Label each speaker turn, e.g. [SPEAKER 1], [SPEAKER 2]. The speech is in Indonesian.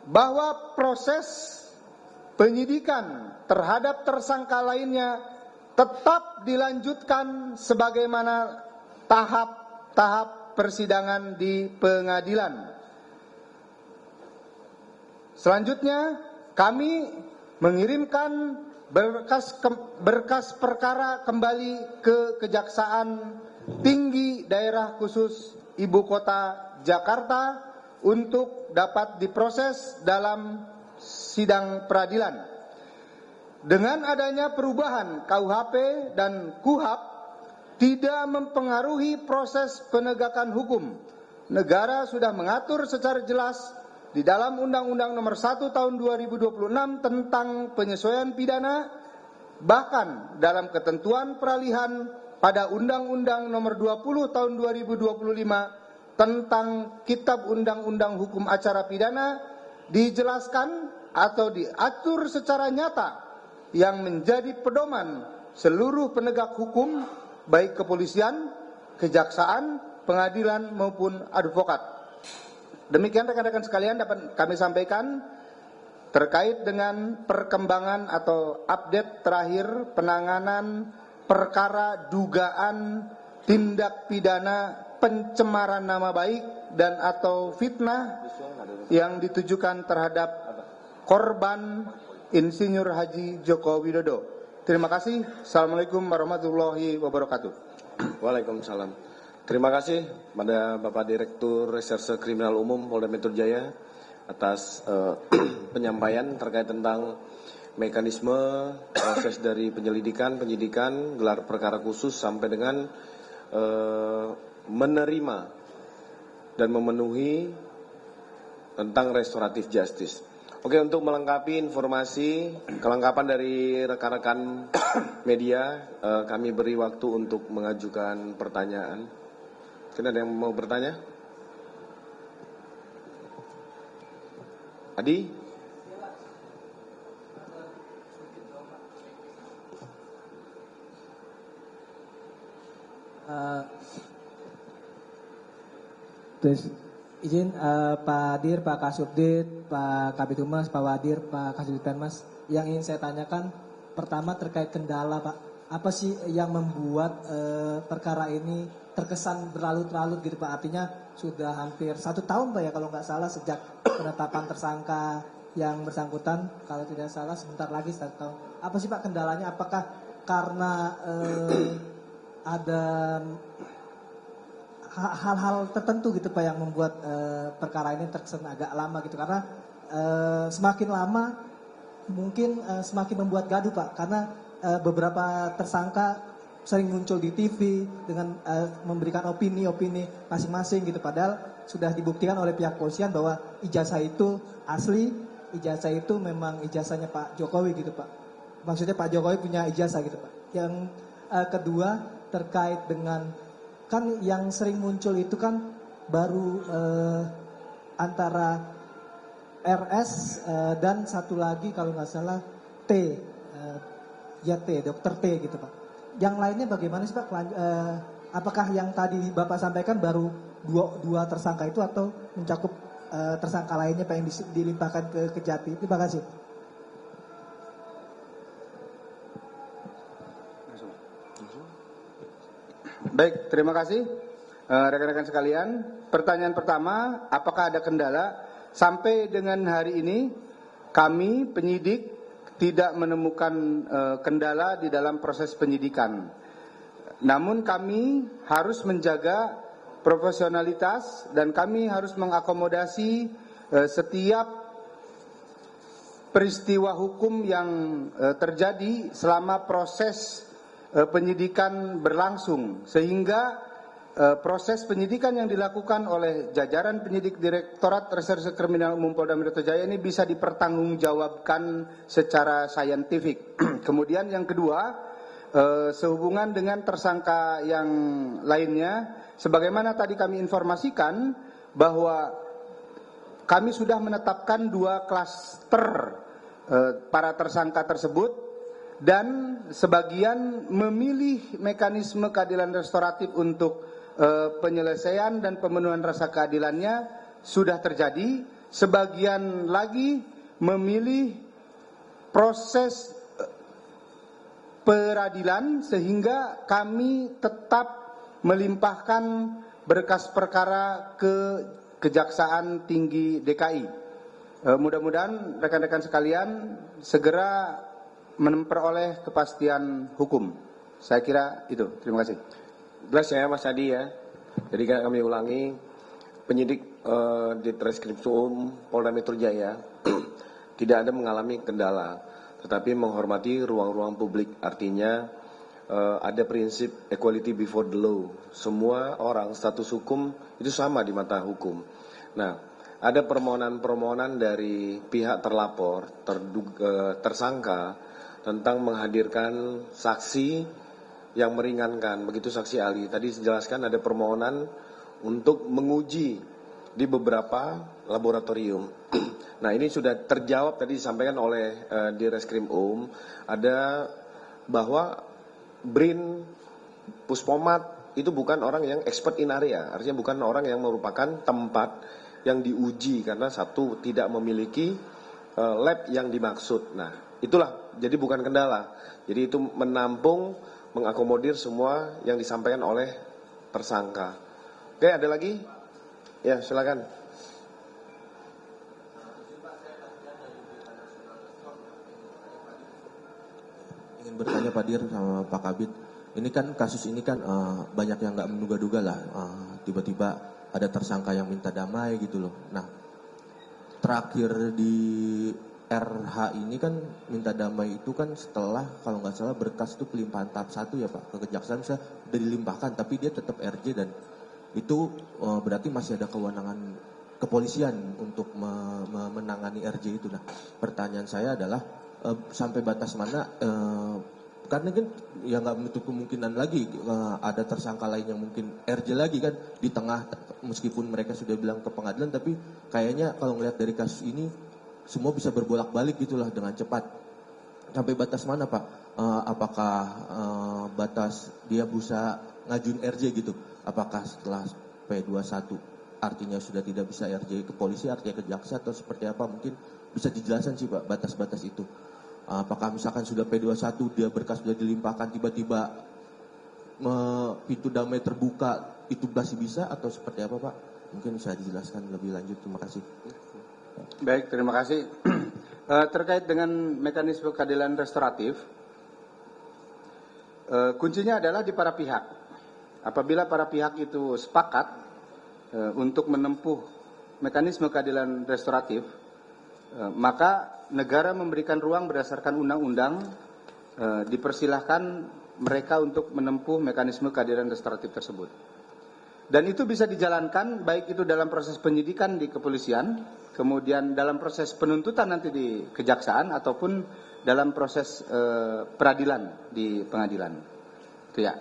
[SPEAKER 1] bahwa proses penyidikan terhadap tersangka lainnya tetap dilanjutkan sebagaimana tahap-tahap persidangan di pengadilan. Selanjutnya, kami mengirimkan berkas perkara kembali ke Kejaksaan Tinggi Daerah Khusus Ibu Kota Jakarta untuk dapat diproses dalam sidang peradilan. Dengan adanya perubahan KUHP dan KUHAP tidak mempengaruhi proses penegakan hukum. Negara sudah mengatur secara jelas di dalam Undang-Undang Nomor 1 Tahun 2026 tentang penyesuaian pidana, bahkan dalam ketentuan peralihan pada Undang-Undang Nomor 20 Tahun 2025 tentang Kitab Undang-Undang Hukum Acara Pidana dijelaskan atau diatur secara nyata yang menjadi pedoman seluruh penegak hukum, baik kepolisian, kejaksaan, pengadilan maupun advokat. Demikian rekan-rekan sekalian dapat kami sampaikan terkait dengan perkembangan atau update terakhir penanganan perkara dugaan tindak pidana pencemaran nama baik dan atau fitnah yang ditujukan terhadap korban Insinyur Haji Joko Widodo. Terima kasih. Assalamualaikum warahmatullahi wabarakatuh.
[SPEAKER 2] Waalaikumsalam. Terima kasih pada Bapak Direktur Reserse Kriminal Umum Polda Metro Jaya atas penyampaian terkait tentang mekanisme proses dari penyelidikan, penyidikan, gelar perkara khusus sampai dengan menerima dan memenuhi tentang restoratif justice. Oke, untuk melengkapi informasi kelengkapan dari rekan-rekan media, kami beri waktu untuk mengajukan pertanyaan. Mungkin ada yang mau bertanya? Adi?
[SPEAKER 3] Izin Pak Dir, Pak Kasubdit, Pak Kabid Humas, Pak Wadir, Pak Kasubdit Penmas, yang ingin saya tanyakan pertama terkait kendala Pak. Apa sih yang membuat perkara ini terkesan berlarut-larut gitu Pak? Artinya sudah hampir 1 tahun Pak ya kalau nggak salah sejak penetapan tersangka yang bersangkutan. Kalau tidak salah sebentar lagi 1 tahun. Apa sih Pak kendalanya? Apakah karena ada hal-hal tertentu gitu Pak yang membuat perkara ini terkesan agak lama gitu? Karena semakin lama mungkin semakin membuat gaduh Pak. Karena beberapa tersangka sering muncul di TV dengan memberikan opini-opini masing-masing gitu. Padahal sudah dibuktikan oleh pihak kepolisian bahwa ijazah itu asli, ijazah itu memang ijazahnya Pak Jokowi gitu Pak. Maksudnya Pak Jokowi punya ijazah gitu Pak. Yang kedua terkait dengan, kan yang sering muncul itu kan baru antara RS dan satu lagi kalau nggak salah T, dokter T gitu Pak. Yang lainnya bagaimana sih Pak? Apakah yang tadi Bapak sampaikan baru dua tersangka itu atau mencakup tersangka lainnya Pak yang dilimpahkan ke Kejati? Terima kasih.
[SPEAKER 1] Baik, terima kasih rekan-rekan sekalian. Pertanyaan pertama, apakah ada kendala? Sampai dengan hari ini kami penyidik tidak menemukan kendala di dalam proses penyidikan. Namun kami harus menjaga profesionalitas dan kami harus mengakomodasi setiap peristiwa hukum yang terjadi selama proses penyidikan berlangsung, sehingga proses penyidikan yang dilakukan oleh jajaran penyidik Direktorat Reserse Kriminal Umum Polda Metro Jaya ini bisa dipertanggungjawabkan secara saintifik. Kemudian yang kedua, sehubungan dengan tersangka yang lainnya, sebagaimana tadi kami informasikan bahwa kami sudah menetapkan 2 klaster para tersangka tersebut, dan sebagian memilih mekanisme keadilan restoratif untuk penyelesaian dan pemenuhan rasa keadilannya sudah terjadi, sebagian lagi memilih proses peradilan sehingga kami tetap melimpahkan berkas perkara ke Kejaksaan Tinggi DKI. Mudah-mudahan rekan-rekan sekalian segera memperoleh kepastian hukum. Saya kira itu. Terima kasih.
[SPEAKER 2] Jelas ya Mas Adi ya. Jadi kami ulangi, penyidik di Treskrimsum Polda Metro Jaya tidak ada mengalami kendala, tetapi menghormati ruang-ruang publik. Artinya ada prinsip equality before the law. Semua orang status hukum itu sama di mata hukum. Nah, ada permohonan-permohonan dari pihak terlapor, tersangka tentang menghadirkan saksi yang meringankan, begitu saksi ahli. Tadi dijelaskan ada permohonan untuk menguji di beberapa laboratorium. Nah, ini sudah terjawab tadi disampaikan oleh di Reskrim ada bahwa BRIN Puspomat itu bukan orang yang expert in area, artinya bukan orang yang merupakan tempat yang diuji karena satu tidak memiliki lab yang dimaksud. Nah, itulah jadi bukan kendala. Jadi itu menampung, mengakomodir semua yang disampaikan oleh tersangka. Oke, ada lagi? Ya, silakan.
[SPEAKER 4] Ingin bertanya Pak Dir sama Pak Kabid. Ini kan kasus ini kan banyak yang nggak menduga-duga lah. Tiba-tiba ada tersangka yang minta damai gitu loh. Nah, terakhir di RH ini kan minta damai itu kan setelah kalau nggak salah berkas itu pelimpahan tahap 1 ya Pak. Ke kejaksaan sudah dilimpahkan tapi dia tetap RJ dan itu berarti masih ada kewenangan kepolisian untuk menangani RJ itu. Nah, pertanyaan saya adalah sampai batas mana karena kan ya nggak menutup kemungkinan lagi ada tersangka lain yang mungkin RJ lagi kan di tengah, meskipun mereka sudah bilang ke pengadilan tapi kayaknya kalau ngelihat dari kasus ini semua bisa berbolak-balik gitulah dengan cepat. Sampai batas mana Pak? Apakah batas dia bisa ngajuin RJ gitu? Apakah setelah P21 artinya sudah tidak bisa RJ ke polisi, artinya ke jaksa atau seperti apa? Mungkin bisa dijelaskan sih Pak batas-batas itu. Apakah misalkan sudah P21 dia berkas sudah dilimpahkan tiba-tiba pintu damai terbuka itu masih bisa atau seperti apa Pak? Mungkin bisa dijelaskan lebih lanjut. Terima kasih.
[SPEAKER 1] Baik, terima kasih. Terkait dengan mekanisme keadilan restoratif, kuncinya adalah di para pihak. Apabila para pihak itu sepakat untuk menempuh mekanisme keadilan restoratif, maka negara memberikan ruang berdasarkan undang-undang, dipersilahkan mereka untuk menempuh mekanisme keadilan restoratif tersebut. Dan itu bisa dijalankan baik itu dalam proses penyidikan di kepolisian, kemudian dalam proses penuntutan nanti di kejaksaan, ataupun dalam proses peradilan di pengadilan. Itu ya.